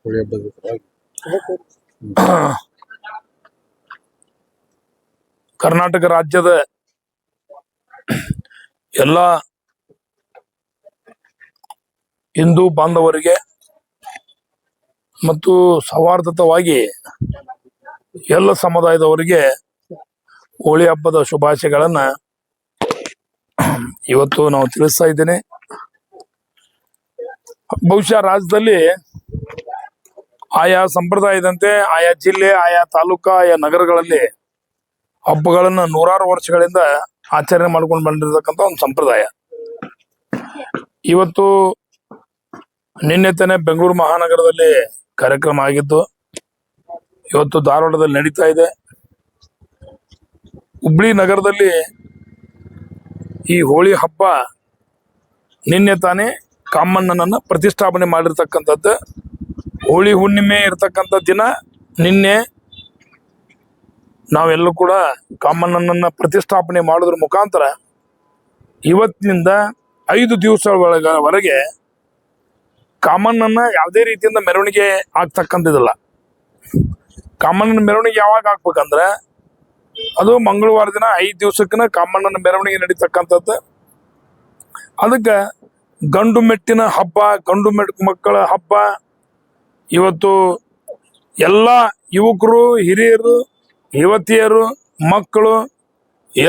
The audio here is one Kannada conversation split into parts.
ಹೋಳಿ ಹಬ್ಬದ ಸಲುವಾಗಿ. ಕರ್ನಾಟಕ ರಾಜ್ಯದ ಎಲ್ಲ ಹಿಂದೂ ಬಾಂಧವರಿಗೆ ಮತ್ತು ಸೌಹಾರ್ದತವಾಗಿ ಎಲ್ಲ ಸಮುದಾಯದವರಿಗೆ ಹೋಳಿ ಹಬ್ಬದ ಶುಭಾಶಯಗಳನ್ನ ಇವತ್ತು ನಾವು ತಿಳಿಸ್ತಾ ಇದ್ದೇನೆ. ಬಹುಶಃ ರಾಜ್ಯದಲ್ಲಿ ಆಯಾ ಸಂಪ್ರದಾಯದಂತೆ ಆಯಾ ಜಿಲ್ಲೆ, ಆಯಾ ತಾಲೂಕಾ, ಆಯಾ ನಗರಗಳಲ್ಲಿ ಹಬ್ಬಗಳನ್ನ ನೂರಾರು ವರ್ಷಗಳಿಂದ ಆಚರಣೆ ಮಾಡ್ಕೊಂಡು ಬಂದಿರತಕ್ಕಂಥ ಒಂದು ಸಂಪ್ರದಾಯ. ಇವತ್ತು ನಿನ್ನೆ ತಾನೇ ಬೆಂಗಳೂರು ಮಹಾನಗರದಲ್ಲಿ ಕಾರ್ಯಕ್ರಮ ಆಗಿದ್ದು, ಇವತ್ತು ಧಾರವಾಡದಲ್ಲಿ ನಡೀತಾ ಇದೆ. ಹುಬ್ಳಿ ನಗರದಲ್ಲಿ ಈ ಹೋಳಿ ಹಬ್ಬ ನಿನ್ನೆ ತಾನೇ ಕಾಮಣ್ಣನನ್ನ ಪ್ರತಿಷ್ಠಾಪನೆ ಮಾಡಿರ್ತಕ್ಕಂಥದ್ದು. ಹೋಳಿ ಹುಣ್ಣಿಮೆ ಇರ್ತಕ್ಕಂಥ ದಿನ ನಿನ್ನೆ ನಾವೆಲ್ಲೂ ಕೂಡ ಕಾಮಣ್ಣನನ್ನ ಪ್ರತಿಷ್ಠಾಪನೆ ಮಾಡೋದ್ರ ಮುಖಾಂತರ ಇವತ್ತಿನಿಂದ 5 ದಿವಸಗಳವರೆಗೆ ಕಾಮಣ್ಣನ ಯಾವುದೇ ರೀತಿಯಿಂದ ಮೆರವಣಿಗೆ ಆಗ್ತಕ್ಕಂಥದ್ದಿಲ್ಲ. ಕಾಮಣ್ಣನ ಮೆರವಣಿಗೆ ಯಾವಾಗ ಆಗ್ಬೇಕಂದ್ರೆ ಅದು ಮಂಗಳವಾರ ದಿನ 5 ದಿವಸಕ್ಕನ ಕಾಮಣ್ಣನ ಮೆರವಣಿಗೆ ನಡೀತಕ್ಕಂಥದ್ದು. ಅದಕ್ಕೆ ಗಂಡು ಮೆಟ್ಟಿನ ಹಬ್ಬ, ಗಂಡು ಮಕ್ಕಳ ಹಬ್ಬ. ಇವತ್ತು ಎಲ್ಲ ಯುವಕರು, ಹಿರಿಯರು, ಯುವತಿಯರು, ಮಕ್ಕಳು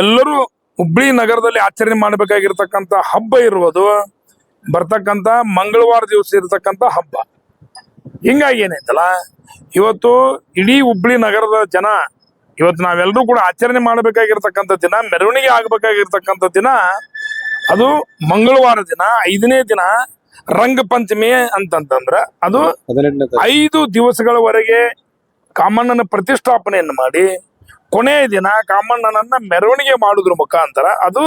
ಎಲ್ಲರೂ ಹುಬ್ಳಿ ನಗರದಲ್ಲಿ ಆಚರಣೆ ಮಾಡಬೇಕಾಗಿರ್ತಕ್ಕಂಥ ಹಬ್ಬ ಇರುವುದು ಬರ್ತಕ್ಕಂಥ ಮಂಗಳವಾರ ದಿವಸ ಇರತಕ್ಕಂಥ ಹಬ್ಬ. ಹಿಂಗಾಗಿ ಏನೈತಲ್ಲ, ಇವತ್ತು ಇಡೀ ಹುಬ್ಳಿ ನಗರದ ಜನ ಇವತ್ತು ನಾವೆಲ್ಲರೂ ಕೂಡ ಆಚರಣೆ ಮಾಡಬೇಕಾಗಿರ್ತಕ್ಕಂಥ ದಿನ, ಮೆರವಣಿಗೆ ಆಗ್ಬೇಕಾಗಿರ್ತಕ್ಕಂಥ ದಿನ ಅದು ಮಂಗಳವಾರ ದಿನ, 5ನೇ ದಿನ ರಂಗ ಪಂಚಮಿ ಅಂತಂತಂದ್ರ ಅದು 5 ದಿವಸಗಳವರೆಗೆ ಕಾಮಣ್ಣನ ಪ್ರತಿಷ್ಠಾಪನೆಯನ್ನು ಮಾಡಿ ಕೊನೆಯ ದಿನ ಕಾಮಣ್ಣನನ್ನ ಮೆರವಣಿಗೆ ಮಾಡುದ್ರ ಮುಖಾಂತರ ಅದು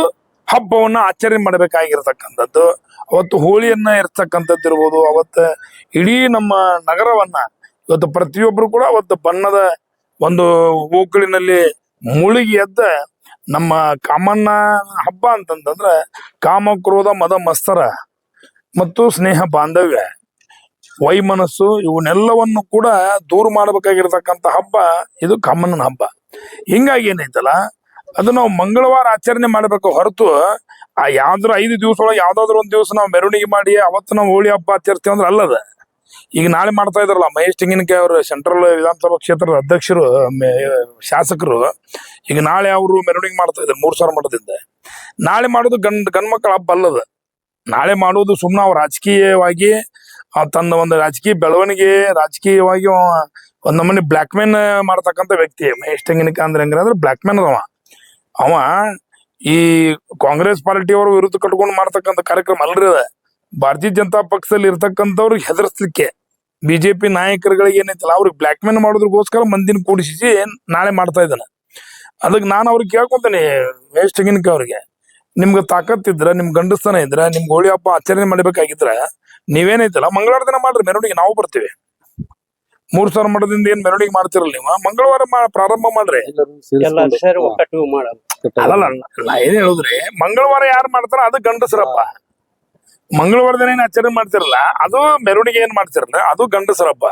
ಹಬ್ಬವನ್ನ ಆಚರಣೆ ಮಾಡಬೇಕಾಗಿರ್ತಕ್ಕಂಥದ್ದು. ಅವತ್ತು ಹೋಳಿಯನ್ನ ಇರ್ತಕ್ಕಂಥದ್ದು ಇರ್ಬೋದು. ಅವತ್ತು ಇಡೀ ನಮ್ಮ ನಗರವನ್ನ ಇವತ್ತು ಪ್ರತಿಯೊಬ್ಬರು ಕೂಡ ಅವತ್ತು ಬಣ್ಣದ ಒಂದು ಓಕಳಿನಲ್ಲಿ ಮುಳುಗಿ ಎದ್ದ ನಮ್ಮ ಕಾಮಣ್ಣ ಹಬ್ಬ ಅಂತಂತಂದ್ರೆ ಕಾಮ, ಕ್ರೋಧ, ಮದ, ಮತ್ಸರ ಮತ್ತು ಸ್ನೇಹ, ಬಾಂಧವ್ಯ, ವೈಮನಸ್ಸು ಇವನ್ನೆಲ್ಲವನ್ನು ಕೂಡ ದೂರ ಮಾಡಬೇಕಾಗಿರ್ತಕ್ಕಂಥ ಹಬ್ಬ ಇದು ಕಾಮಣ್ಣನ ಹಬ್ಬ. ಹಿಂಗಾಗಿ ಏನೈತಲ್ಲ, ಅದು ನಾವು ಮಂಗಳವಾರ ಆಚರಣೆ ಮಾಡಬೇಕು ಹೊರತು ಆ ಯಾವ್ದಾದ್ರು 5 ದಿವಸ ಒಳಗೆ ಯಾವ್ದಾದ್ರು ಒಂದು ದಿವಸ ನಾವು ಮೆರವಣಿಗೆ ಮಾಡಿ ಅವತ್ತು ನಾವು ಹೋಳಿ ಹಬ್ಬ ಆಚರಿಸ್ತೀವಿ ಅಂದ್ರೆ ಅಲ್ಲದ. ಈಗ ನಾಳೆ ಮಾಡ್ತಾ ಇದ್ರಲ್ಲ ಮಹೇಶ್ ತೆಂಗಿನಕಾಯಿ ಅವರು, ಸೆಂಟ್ರಲ್ ವಿಧಾನಸಭಾ ಕ್ಷೇತ್ರದ ಅಧ್ಯಕ್ಷರು, ಶಾಸಕರು, ಈಗ ನಾಳೆ ಅವರು ಮೆರವಣಿಗೆ ಮಾಡ್ತಾ ಇದ್ದಾರೆ 3,000 ಮಠದಿಂದ. ನಾಳೆ ಮಾಡೋದು ಗಂಡ್ಮಕ್ಳ ಹಬ್ಬ ಅಲ್ಲದ. ನಾಳೆ ಮಾಡುವುದು ಸುಮ್ಮನೆ ಅವ್ರು ರಾಜಕೀಯವಾಗಿ ತನ್ನ ಒಂದು ರಾಜಕೀಯ ಬೆಳವಣಿಗೆ, ರಾಜಕೀಯವಾಗಿ ಒಂದ್ ನಮ್ಮನೆ ಬ್ಲ್ಯಾಕ್ ಮ್ಯಾನ್ ಮಾಡ್ತಕ್ಕಂಥ ವ್ಯಕ್ತಿ ಮಹೇಶ್ ತೆಂಗಿನಕಾಯಿ ಅಂದ್ರೆ ಹೆಂಗ್ರೆ ಬ್ಲ್ಯಾಕ್ ಮ್ಯಾನ್ ಅವ ಈ ಕಾಂಗ್ರೆಸ್ ಪಾರ್ಟಿಯವರು ವಿರುದ್ಧ ಕಟ್ಕೊಂಡು ಮಾಡ್ತಕ್ಕಂಥ ಕಾರ್ಯಕ್ರಮ ಅಲ್ರಿ ಅದ. ಭಾರತೀಯ ಜನತಾ ಪಕ್ಷದಲ್ಲಿ ಇರ್ತಕ್ಕಂಥವ್ರಿಗೆ ಹೆದರ್ಸ್ಲಿಕ್ಕೆ ಬಿಜೆಪಿ ನಾಯಕರುಗಳಿಗೆ ಏನೈತಲ್ಲ ಅವ್ರಿಗೆ ಬ್ಲ್ಯಾಕ್ ಮೇಲ್ ಮಾಡೋದ್ರಗೋಸ್ಕರ ಮಂದಿನ ಕೂಡಿಸಿ ನಾಳೆ ಮಾಡ್ತಾ ಇದ್ದಾನೆ. ಅದಕ್ಕೆ ನಾನು ಅವ್ರಿಗೆ ಕೇಳ್ಕೊಂತೇನೆ, ಮಹೇಶ್ ತೆಂಗಿನಕಾಯಿ ಅವ್ರಿಗೆ, ನಿಮ್ಗೆ ತಾಕತ್ತಿದ್ರ, ನಿಮ್ ಗಂಡಸ್ತನ ಇದ್ರ, ನಿಮ್ಗೆ ಹೋಳಿ ಹಬ್ಬ ಆಚರಣೆ ಮಾಡ್ಬೇಕಾಗಿದ್ರ ನೀವೇನೈತಲ್ಲ ಮಂಗಳವಾರ ದಿನ ಮಾಡ್ರಿ ಮೆರವಣಿಗೆ, ನಾವು ಬರ್ತೀವಿ. 3,000 ಮಠದಿಂದ ಏನ್ ಮೆರವಣಿಗೆ ಮಾಡ್ತಿರಲ್ಲ ನೀವು, ಮಂಗಳವಾರ ಪ್ರಾರಂಭ ಮಾಡ್ರಿ. ಅಲ್ಲಲ್ಲ, ನಾ ಏನ್ ಹೇಳುದ್ರಿ, ಮಂಗಳವಾರ ಯಾರು ಮಾಡ್ತಾರ ಅದು ಗಂಡಸರಪ್ಪ. ಮಂಗಳವಾರ ದಿನ ಏನ್ ಆಚರಣೆ ಮಾಡ್ತಿರಲ್ಲ ಅದು ಮೆರವಣಿಗೆ ಏನ್ ಮಾಡ್ತಿರಲ್ಲ ಅದು ಗಂಡಸರಪ್ಪ.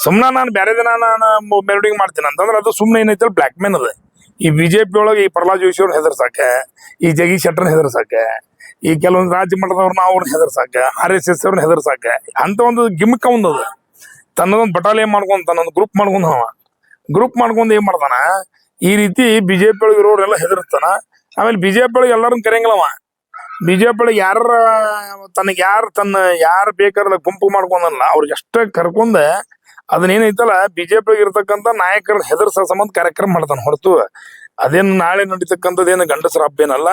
ಸುಮ್ನ ನಾನು ಬೇರೆ ದಿನ ನಾನು ಮೆರವಣಿಗೆ ಮಾಡ್ತೀನಿ ಅಂತಂದ್ರೆ ಅದು ಸುಮ್ನೆ ಏನೈತಲ್ಲ ಬ್ಲ್ಯಾಕ್ ಮೇನ್ ಅದ. ಈ ಬಿಜೆಪಿ ಒಳಗೆ ಈ ಪ್ರಹ್ಲಾದ್ ಜೋಶಿ ಅವ್ರನ್ನ ಹೆದರ್ಸಾಕ, ಈ ಜಗದೀಶ್ ಶೆಟ್ಟರ್ನ ಹೆದರ್ಸಾಕ, ಈ ಕೆಲವೊಂದು ರಾಜ್ಯ ಮಟ್ಟದವ್ರನ್ನ ಅವ್ರನ್ನ ಹೆದರ್ಸಾಕ, RSS ಅವ್ರನ್ನ ಹೆದರ್ಸಾಕ ಅಂತ ಒಂದು ಗಿಮಿಕ್ ಒಂದದ. ತನ್ನದೊಂದು ಬಟಾಲಿಯನ್ ಮಾಡ್ಕೊಂಡ್ ತನ್ನೊಂದು ಗ್ರೂಪ್ ಮಾಡ್ಕೊಂಡು ಏನ್ ಮಾಡ್ತಾನ, ಈ ರೀತಿ ಬಿಜೆಪಿ ಒಳಗೆ ಇರೋರೆಲ್ಲ ಹೆದರ್ಸ್ತಾನ. ಆಮೇಲೆ ಬಿಜೆಪಿ ಒಳಗೆ ಎಲ್ಲರನ್ನ ಕರೆಯಂಗಿಲ್ಲವ. ಬಿಜೆಪಿ ಒಳಗೆ ಯಾರು ಬೇಕಾದ್ರೆ ಗುಂಪು ಮಾಡ್ಕೊಂಡಲ್ಲ ಅವ್ರಿಗೆ ಅಷ್ಟೇ ಕರ್ಕೊಂಡ ಅದನ್ನೇನೈತಲ್ಲ ಬಿಜೆಪಿ ಇರ್ತಕ್ಕಂಥ ನಾಯಕರ ಹೆದರ್ಸೋ ಸಂಬಂಧ ಕಾರ್ಯಕ್ರಮ ಮಾಡ್ತಾನೆ ಹೊರತು ಅದೇನು ನಾಳೆ ನಡೀತಕ್ಕಂಥದ್ದೇನು ಗಂಡಸರ ಹಬ್ಬ ಏನಲ್ಲ.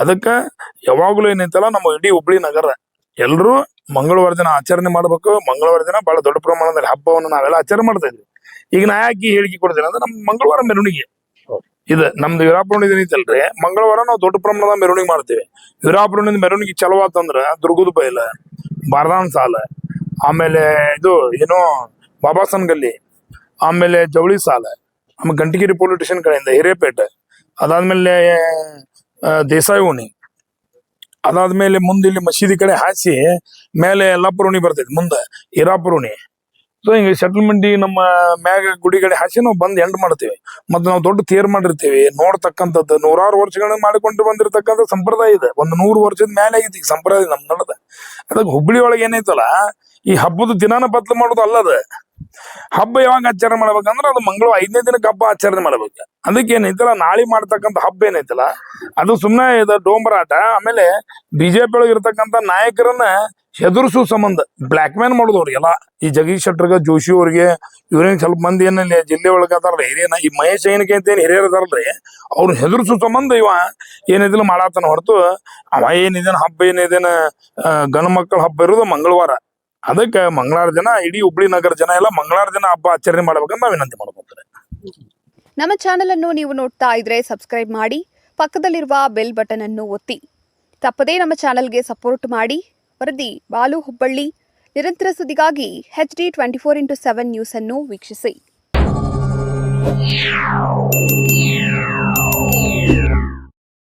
ಅದಕ್ಕೆ ಯಾವಾಗ್ಲೂ ಏನೈತಲ್ಲ ನಮ್ಮ ಇಡೀ ಹುಬ್ಳಿ ನಗರ ಎಲ್ರು ಮಂಗಳವಾರ ದಿನ ಆಚರಣೆ ಮಾಡ್ಬೇಕು. ಮಂಗಳವಾರ ದಿನ ಬಹಳ ದೊಡ್ಡ ಪ್ರಮಾಣದಲ್ಲಿ ಹಬ್ಬವನ್ನು ನಾವೆಲ್ಲ ಆಚರಣೆ ಮಾಡ್ತಾ ಇದ್ವಿ. ಈಗ ನಾ ಯಾಕೆ ಹೇಳಿಕೆ ಕೊಡ್ತೇನೆ ಅಂದ್ರೆ ನಮ್ ಮಂಗಳವಾರ ಮೆರವಣಿಗೆ ಇದು ನಮ್ದು ವೀರಾಪುರ ಏನೈತಲ್ರಿ, ಮಂಗಳವಾರ ನಾವು ದೊಡ್ಡ ಪ್ರಮಾಣದ ಮೆರವಣಿಗೆ ಮಾಡ್ತೀವಿ. ವೀರಾಪುರ ಮೆರವಣಿಗೆ ಚಲೋ ಆತಂದ್ರ ದುರ್ಗದ ಬೈಲ, ಬಾರ್ದಾನ್ ಸಾಲ, ಆಮೇಲೆ ಇದು ಏನೋ ಬಾಬಾಸನ್ ಗಲ್ಲಿ, ಆಮೇಲೆ ಜವಳಿ ಸಾಲ, ಆಮೇಲೆ ಗಂಟಗಿರಿ ಪೊಲೀಸ್ ಸ್ಟೇಷನ್ ಕಡೆಯಿಂದ ಹಿರೇಪೇಟೆ, ಅದಾದ್ಮೇಲೆ ದೇಸಾಯಿ ಓಣಿ, ಅದಾದ್ಮೇಲೆ ಮುಂದೆ ಇಲ್ಲಿ ಮಸೀದಿ ಕಡೆ ಹಾಸಿ ಮೇಲೆ ಯಲ್ಲಾಪುರ ಓಣಿ ಬರ್ತೈತಿ, ಮುಂದೆ ಹಿರಾಪುರ ಓಣಿ, ಸೊ ಹಿಂಗೆ ಸೆಟಲ್ಮೆಂಟ್ ನಮ್ಮ ಮ್ಯಾಗ ಗುಡಿಗಡೆ ಹಾಸಿ ನಾವು ಬಂದು ಎಂಡ್ ಮಾಡ್ತೀವಿ. ಮತ್ತೆ ನಾವು ದೊಡ್ಡ ತೇರ್ ಮಾಡಿರ್ತೀವಿ. ನೋಡ್ತಕ್ಕಂಥದ್ದು ನೂರಾರು ವರ್ಷಗಳನ್ನ ಮಾಡಿಕೊಂಡು ಬಂದಿರತಕ್ಕಂಥ ಸಂಪ್ರದಾಯ ಇದೆ. 100 ವರ್ಷದ ಮೇಲೆ ಆಗೈತಿ ಈಗ ಸಂಪ್ರದಾಯ ನಮ್ ನಡದ. ಅದಕ್ಕೆ ಹುಬ್ಬಳ್ಳಿ ಒಳಗೆ ಏನೈತಲ್ಲ, ಈ ಹಬ್ಬದ ದಿನಾನ ಬದಲು ಮಾಡೋದು ಅಲ್ಲದ. ಹಬ್ಬ ಯಾವಾಗ ಆಚರಣೆ ಮಾಡ್ಬೇಕಂದ್ರೆ ಅದು ಮಂಗಳವಾರ 5ನೇ ದಿನಕ್ಕೆ ಹಬ್ಬ ಆಚರಣೆ ಮಾಡ್ಬೇಕು. ಅದಕ್ಕೆ ಏನೈತಲ್ಲ, ನಾಳೆ ಮಾಡ್ತಕ್ಕಂಥ ಹಬ್ಬ ಏನೈತಲ್ಲ ಅದು ಸುಮ್ಮನೆ ಇದು ಡೋಂಬರಾಟ. ಆಮೇಲೆ ಬಿಜೆಪಿ ಒಳಗೆ ಇರ್ತಕ್ಕಂಥ ನಾಯಕರನ್ನ ಹೆದರ್ಸು ಸಂಬಂಧ ಬ್ಲ್ಯಾಕ್ ಮೇಲ್ ಮಾಡೋದು ಅವ್ರಿಗೆಲ್ಲ. ಈ ಜಗದೀಶ್ ಶೆಟ್ಟರ್ಗ, ಜೋಶಿ ಅವ್ರಿಗೆ, ಇವ್ರೇನ್ ಸ್ವಲ್ಪ ಮಂದಿ ಏನಲ್ಲಿ ಜಿಲ್ಲೆ ಒಳಗೆ ಅದಾರಲ್ಲ ಹಿರಿಯನ, ಈ ಮಹೇಶ್ ಏನಕ್ಕೆ ಅಂತ ಏನ್ ಹಿರಿಯರ್ ಅದಾರಲ್ರಿ, ಅವ್ರು ಹೆದರ್ಸು ಸಂಬಂಧ ಇವ ಏನಿದಿಲ್ಲ ಮಾಡಾತನ ಹೊರತು ಅವ ಏನಿದೇನ ಹಬ್ಬ ಏನಿದೇನ ಗಂಡು ಮಕ್ಕಳ ಹಬ್ಬ ಇರೋದು ಮಂಗಳವಾರ. ಅದಕ್ಕೆ ಮಂಗಳವಾರ ದಿನ ಇಡೀ ಹುಬ್ಳಿ ನಗರ ಜನ ಎಲ್ಲ ಮಂಗಳವಾರ ದಿನ ಹಬ್ಬ ಆಚರಣೆ ಮಾಡ್ಬೇಕಂತ ನಾವು ವಿನಂತಿ ಮಾಡ್ಕೊಂತಾರೆ. ನಮ್ಮ ಚಾನೆಲ್ ಅನ್ನು ನೀವು ನೋಡ್ತಾ ಇದ್ರೆ ಸಬ್ಸ್ಕ್ರೈಬ್ ಮಾಡಿ, ಪಕ್ಕದಲ್ಲಿರುವ ಬೆಲ್ ಬಟನ್ ಅನ್ನು ಒತ್ತಿ. ತಪ್ಪದೇ ನಮ್ಮ ಚಾನೆಲ್ಗೆ ಸಪೋರ್ಟ್ ಮಾಡಿ. ವರದಿ ಬಾಲು ಹುಬ್ಬಳ್ಳಿ. ನಿರಂತರ ಸುದ್ದಿಗಾಗಿ HD 24x7 ನ್ಯೂಸ್ ಅನ್ನು ವೀಕ್ಷಿಸಿ.